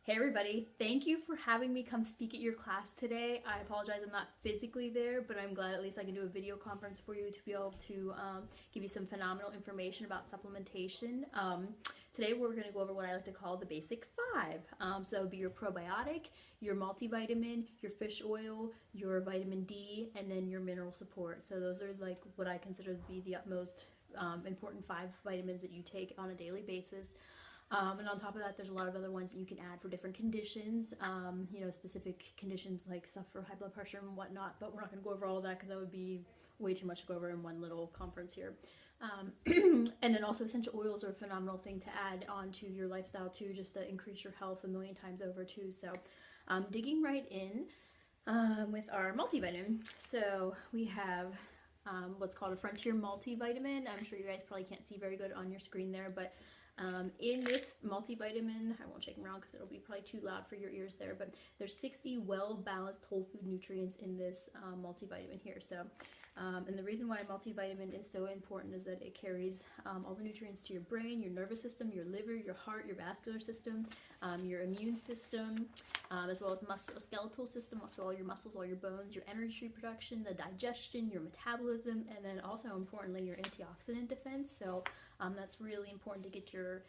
Hey everybody, thank you for having me come speak at your class today. I apologize I'm not physically there, but I'm glad at least I can do a video conference for you to be able to give you some phenomenal information about supplementation. Today we're going to go over what I like to call the basic five. So it would be your probiotic, your multivitamin, your fish oil, your vitamin D, and then your mineral support. So those are like what I consider to be the utmost important 5 vitamins that you take on a daily basis. And on top of that, there's a lot of other ones that you can add for different conditions, specific conditions like stuff for high blood pressure and whatnot, but we're not going to go over all of that because that would be way too much to go over in one little conference here. And then also essential oils are a phenomenal thing to add onto your lifestyle too, just to increase your health a million times over too. So digging right in with our multivitamin. So we have what's called a Frontier multivitamin. I'm sure you guys probably can't see very good on your screen there, but in this multivitamin, I won't shake them around because it'll be probably too loud for your ears there, but there's 60 well-balanced whole food nutrients in this multivitamin here. So, and the reason why multivitamin is so important is that it carries all the nutrients to your brain, your nervous system, your liver, your heart, your vascular system, your immune system, as well as the musculoskeletal system, also all your muscles, all your bones, your energy production, the digestion, your metabolism, and then also importantly your antioxidant defense. So that's really important to get your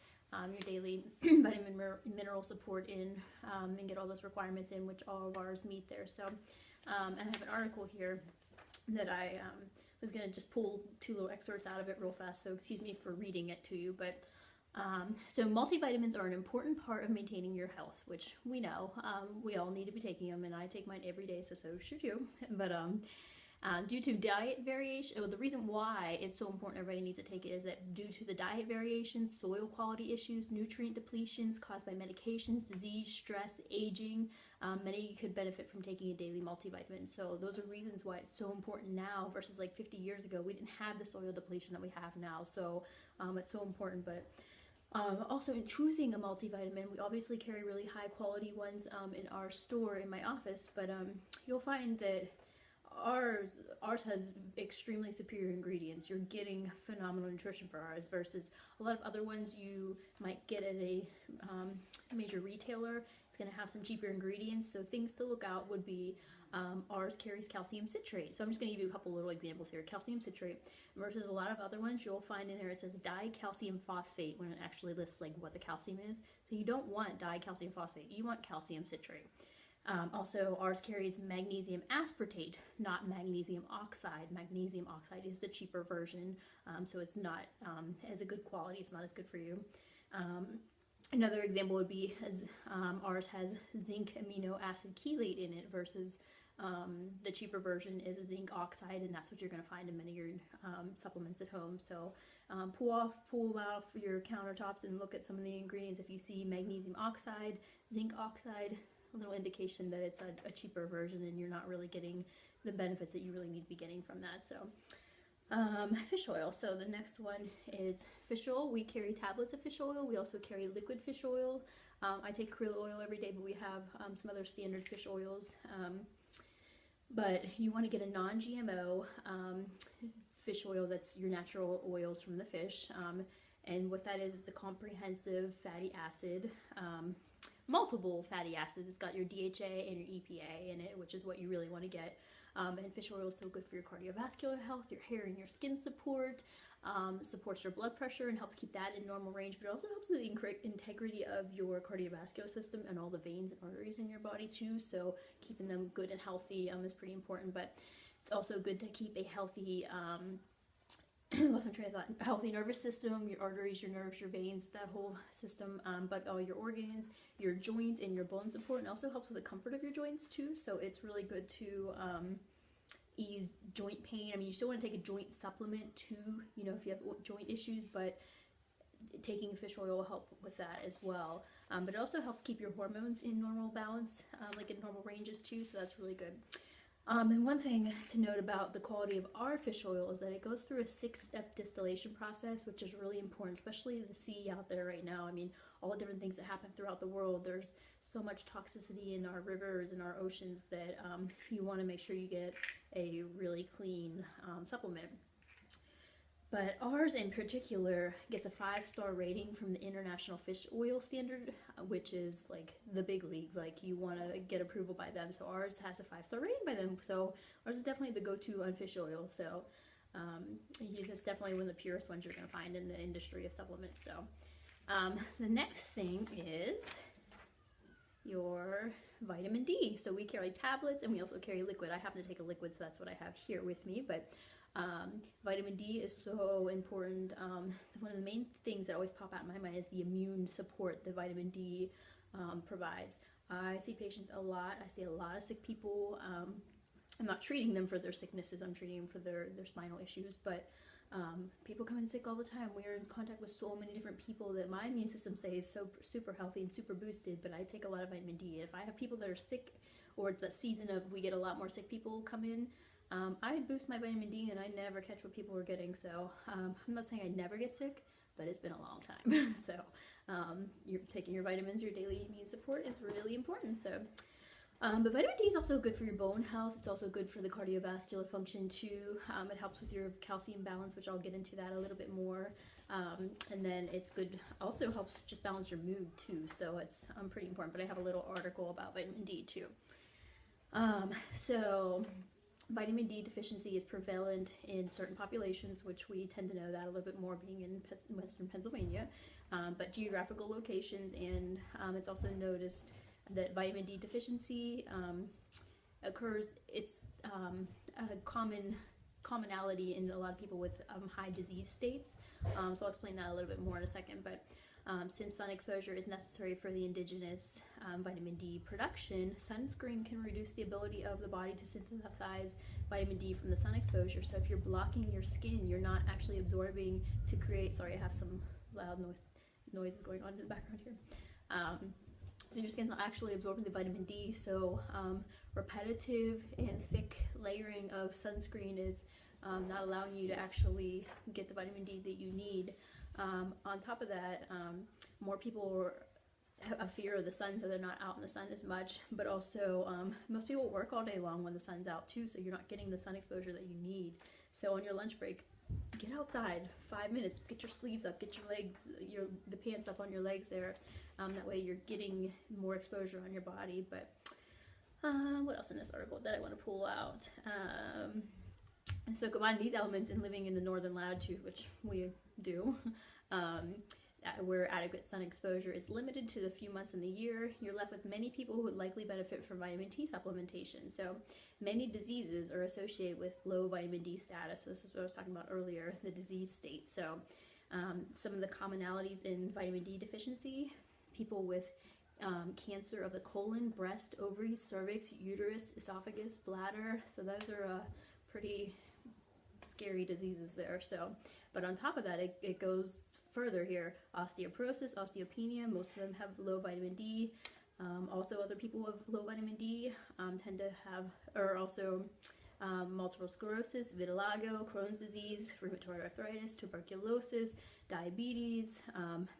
daily vitamin mineral support in and get all those requirements in, which all of ours meet there. So and I have an article here that I was going to just pull 2 little excerpts out of it real fast, so excuse me for reading it to you. But so multivitamins are an important part of maintaining your health, which we know. We all need to be taking them, and I take mine every day, so should you. But due to diet variation, the reason why it's so important everybody needs to take it is that due to the diet variations, soil quality issues, nutrient depletions caused by medications, disease, stress, aging, many could benefit from taking a daily multivitamin. So those are reasons why it's so important now versus like 50 years ago. We didn't have the soil depletion that we have now, so it's so important. But also in choosing a multivitamin, we obviously carry really high quality ones in our store in my office, but you'll find that ours has extremely superior ingredients. You're getting phenomenal nutrition for ours versus a lot of other ones you might get at a major retailer. It's going to have some cheaper ingredients, so things to look out would be ours carries calcium citrate. So I'm just going to give you a couple little examples here. Calcium citrate versus a lot of other ones you'll find in there it says dicalcium phosphate when it actually lists like what the calcium is. So you don't want dicalcium phosphate, you want calcium citrate. Also, ours carries magnesium aspartate, not magnesium oxide. Magnesium oxide is the cheaper version, so it's not as a good quality. It's not as good for you. Another example would be ours has zinc amino acid chelate in it versus the cheaper version is a zinc oxide, and that's what you're going to find in many of your supplements at home. So pull them out for your countertops and look at some of the ingredients. If you see magnesium oxide, zinc oxide, a little indication that it's a cheaper version and you're not really getting the benefits that you really need to be getting from that. So fish oil. So the next one is fish oil. We carry tablets of fish oil. We also carry liquid fish oil. I take krill oil every day, but we have some other standard fish oils. But you want to get a non-GMO fish oil that's your natural oils from the fish. And what that is, it's a comprehensive fatty acid, multiple fatty acids. It's got your DHA and your EPA in it, which is what you really want to get. And fish oil is so good for your cardiovascular health, your hair and your skin support, supports your blood pressure and helps keep that in normal range, but it also helps with the integrity of your cardiovascular system and all the veins and arteries in your body too. So keeping them good and healthy is pretty important, but it's also good to keep a healthy lost my train of thought. Healthy nervous system, your arteries, your nerves, your veins, that whole system, but all your organs, your joint and your bone support, and also helps with the comfort of your joints too. So it's really good to ease joint pain. I mean, you still want to take a joint supplement too, if you have joint issues, but taking fish oil will help with that as well. But it also helps keep your hormones in normal balance, like in normal ranges too, so that's really good. And one thing to note about the quality of our fish oil is that it goes through a 6-step distillation process, which is really important, especially the sea out there right now. I mean, all the different things that happen throughout the world. There's so much toxicity in our rivers and our oceans that you want to make sure you get a really clean supplement. But ours in particular gets a 5-star rating from the International Fish Oil Standard, which is like the big league. Like you want to get approval by them. So ours has a 5-star rating by them. So ours is definitely the go-to on fish oil. So it's definitely one of the purest ones you're going to find in the industry of supplements. So the next thing is your vitamin D. So we carry tablets and we also carry liquid. I happen to take a liquid, so that's what I have here with me. But vitamin D is so important. One of the main things that always pop out in my mind is the immune support that vitamin D provides. I see patients a lot. I see a lot of sick people. I'm not treating them for their sicknesses. I'm treating them for their spinal issues. But people come in sick all the time. We're in contact with so many different people that my immune system stays so super healthy and super boosted. But I take a lot of vitamin D. If I have people that are sick, or it's that season of we get a lot more sick people come in, I boost my vitamin D and I never catch what people are getting. So I'm not saying I never get sick, but it's been a long time. So you're taking your vitamins, your daily immune support is really important. So but vitamin D is also good for your bone health. It's also good for the cardiovascular function too. It helps with your calcium balance, which I'll get into that a little bit more. And then it's good, also helps just balance your mood too. So it's pretty important. But I have a little article about vitamin D too. So vitamin D deficiency is prevalent in certain populations, which we tend to know that a little bit more being in Western Pennsylvania, but geographical locations, and it's also noticed that vitamin D deficiency occurs. It's a commonality in a lot of people with high disease states. So I'll explain that a little bit more in a second. But since sun exposure is necessary for the indigenous vitamin D production, sunscreen can reduce the ability of the body to synthesize vitamin D from the sun exposure. So if you're blocking your skin, you're not actually absorbing to create, sorry, I have some loud noises going on in the background here. So your skin's not actually absorbing the vitamin D, so repetitive and thick layering of sunscreen is not allowing you to actually get the vitamin D that you need. On top of that, more people have a fear of the sun, so they're not out in the sun as much, but also most people work all day long when the sun's out too, so you're not getting the sun exposure that you need. So on your lunch break, get outside 5 minutes, get your sleeves up, get your legs, the pants up on your legs there. That way you're getting more exposure on your body. But what else in this article that I want to pull out? And so combine these elements in living in the northern latitude, which we do, where adequate sun exposure is limited to the few months in the year, you're left with many people who would likely benefit from vitamin D supplementation. So many diseases are associated with low vitamin D status. So this is what I was talking about earlier, the disease state. So some of the commonalities in vitamin D deficiency: people with cancer of the colon, breast, ovaries, cervix, uterus, esophagus, bladder. So those are pretty scary diseases there. So, but on top of that, it goes further here: osteoporosis, osteopenia. Most of them have low vitamin D. Also, other people with low vitamin D tend to have, or also multiple sclerosis, vitiligo, Crohn's disease, rheumatoid arthritis, tuberculosis, diabetes,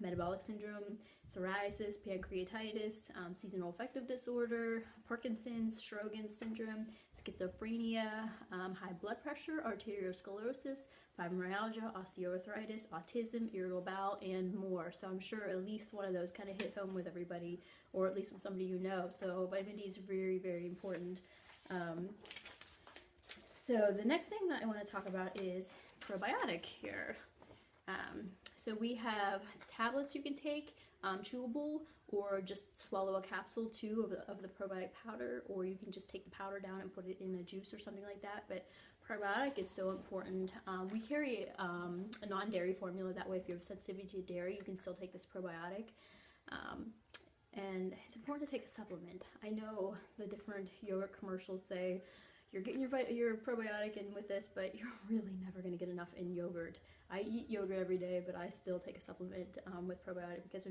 metabolic syndrome, psoriasis, pancreatitis, seasonal affective disorder, Parkinson's, Sjogren's syndrome, schizophrenia, high blood pressure, arteriosclerosis, fibromyalgia, osteoarthritis, autism, irritable bowel, and more. So I'm sure at least one of those kind of hit home with everybody, or at least somebody you know. So vitamin D is very, very important. So the next thing that I want to talk about is probiotic here. So we have tablets you can take, chewable, or just swallow a capsule too of the probiotic powder, or you can just take the powder down and put it in a juice or something like that. But probiotic is so important. We carry a non-dairy formula. That way, if you have sensitivity to dairy, you can still take this probiotic. And it's important to take a supplement. I know the different yogurt commercials say you're getting your probiotic in with this, but you're really never going to get enough in yogurt. I eat yogurt every day, but I still take a supplement with probiotic because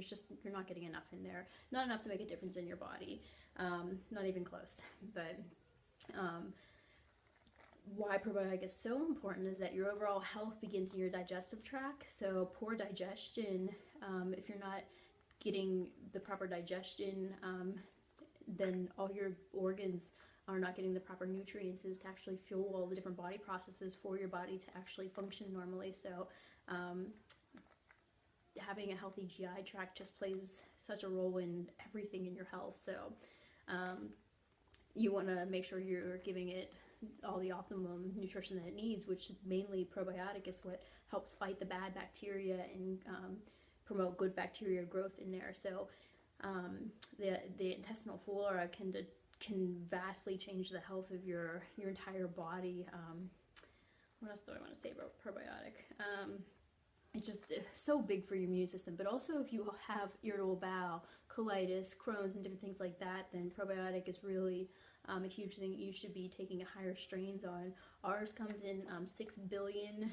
you're not getting enough in there. Not enough to make a difference in your body. Not even close. But why probiotic is so important is that your overall health begins in your digestive tract. So poor digestion, if you're not getting the proper digestion, then all your organs are not getting the proper nutrients is to actually fuel all the different body processes for your body to actually function normally. So having a healthy GI tract just plays such a role in everything in your health. So you want to make sure you're giving it all the optimum nutrition that it needs, which mainly probiotic is what helps fight the bad bacteria and promote good bacteria growth in there. So the intestinal flora can vastly change the health of your entire body. What else do I want to say about probiotic? It's just so big for your immune system, but also if you have irritable bowel, colitis, Crohn's, and different things like that, then probiotic is really a huge thing you should be taking higher strains on. Ours comes in 6 billion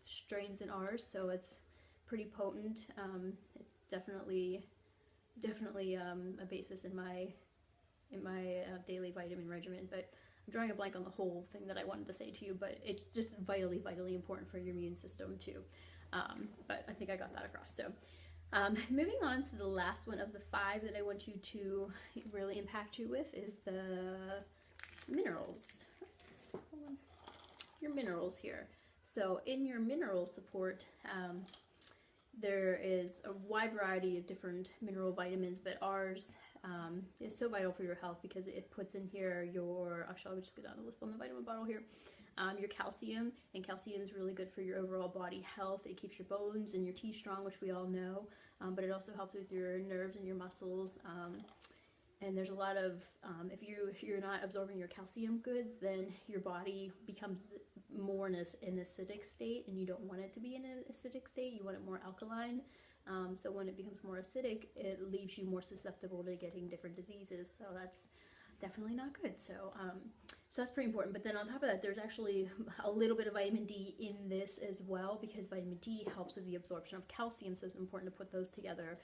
strains in ours, so it's pretty potent. It's definitely a basis in my daily vitamin regimen, but I'm drawing a blank on the whole thing that I wanted to say to you, but it's just vitally important for your immune system too. But I think I got that across. So moving on to the last one of the 5 that I want you to really impact you with is the minerals. Oops, hold on. Your minerals here. So in your mineral support, there is a wide variety of different mineral vitamins, but ours is so vital for your health because it puts in here your, actually I'll just go down the list on the vitamin bottle here, your calcium, and calcium is really good for your overall body health. It keeps your bones and your teeth strong, which we all know, but it also helps with your nerves and your muscles. And there's a lot of, if you're not absorbing your calcium good, then your body becomes more in an acidic state, and you don't want it to be in an acidic state. You want it more alkaline. So when it becomes more acidic, it leaves you more susceptible to getting different diseases. So that's definitely not good. So so that's pretty important. But then on top of that, there's actually a little bit of vitamin D in this as well, because vitamin D helps with the absorption of calcium. So it's important to put those together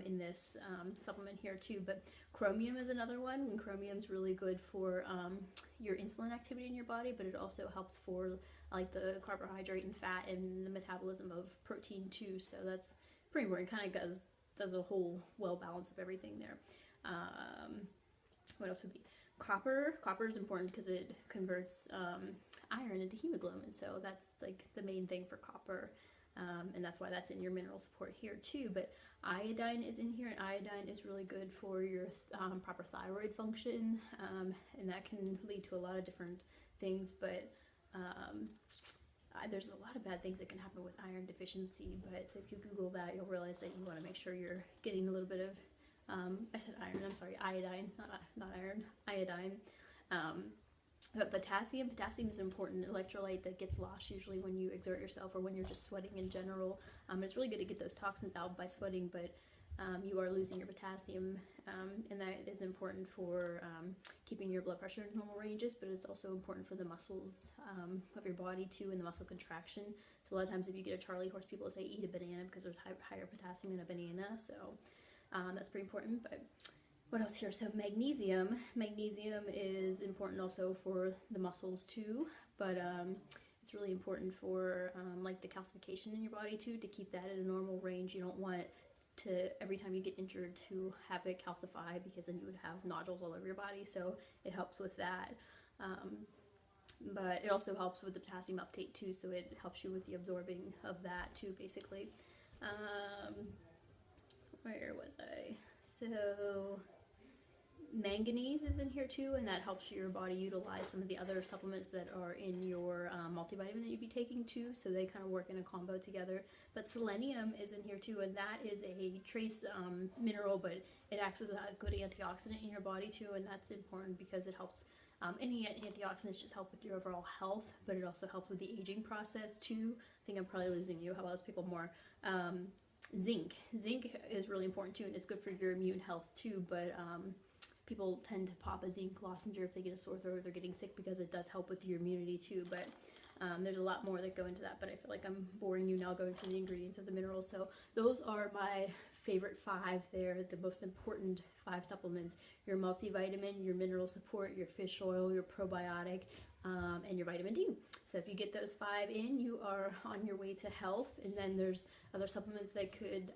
in this supplement here too. But chromium is another one, and chromium is really good for your insulin activity in your body, but it also helps for like the carbohydrate and fat and the metabolism of protein too. So that's pretty important. Kind of does a whole well balance of everything there. What else would be? Copper. Copper is important because it converts iron into hemoglobin, so that's like the main thing for copper, and that's why that's in your mineral support here too. But iodine is in here, and iodine is really good for your proper thyroid function, and that can lead to a lot of different things, but there's a lot of bad things that can happen with iron deficiency. But so if you Google that, you'll realize that you want to make sure you're getting a little bit of I said iron, I'm sorry, iodine, not iron, iodine. But potassium is an important electrolyte that gets lost usually when you exert yourself or when you're just sweating in general. It's really good to get those toxins out by sweating, but you are losing your potassium, and that is important for keeping your blood pressure in normal ranges, but it's also important for the muscles of your body too, and the muscle contraction. So a lot of times if you get a Charlie horse, people say eat a banana because there's higher potassium in a banana, so that's pretty important. But what else here? So magnesium is important also for the muscles too, but it's really important for like the calcification in your body too, to keep that at a normal range. You don't want to, every time you get injured, to have it calcify, because then you would have nodules all over your body. So it helps with that, but it also helps with the potassium uptake too, so it helps you with the absorbing of that too, basically. Where was I? So manganese is in here too, and that helps your body utilize some of the other supplements that are in your multivitamin that you'd be taking too, so they kind of work in a combo together. But selenium is in here too, and that is a trace mineral, but it acts as a good antioxidant in your body too, and that's important because it helps. Any antioxidants just help with your overall health, but it also helps with the aging process too. I think I'm probably losing you. How about those people more? Zinc is really important too, and it's good for your immune health too, but people tend to pop a zinc lozenge if they get a sore throat or they're getting sick, because it does help with your immunity too. But there's a lot more that go into that, but I feel like I'm boring you now going through the ingredients of the minerals. So those are my favorite 5 there, the most important 5 supplements: your multivitamin, your mineral support, your fish oil, your probiotic, and your vitamin D. So if you get those 5 in, you are on your way to health. And then there's other supplements that could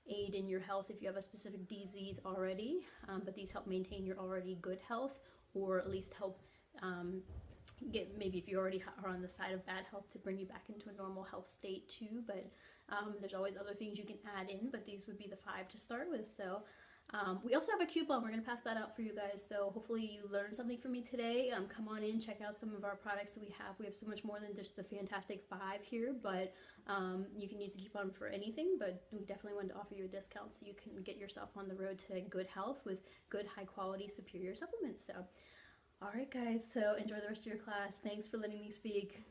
aid in your health if you have a specific disease already, but these help maintain your already good health, or at least help get, maybe if you already are on the side of bad health, to bring you back into a normal health state too. But there's always other things you can add in, but these would be the 5 to start with. So we also have a coupon. We're going to pass that out for you guys. So hopefully you learned something from me today. Come on in, check out some of our products that we have. We have so much more than just the Fantastic 5 here, but you can use the coupon for anything, but we definitely wanted to offer you a discount so you can get yourself on the road to good health with good, high quality, superior supplements. So, all right, guys, so enjoy the rest of your class. Thanks for letting me speak.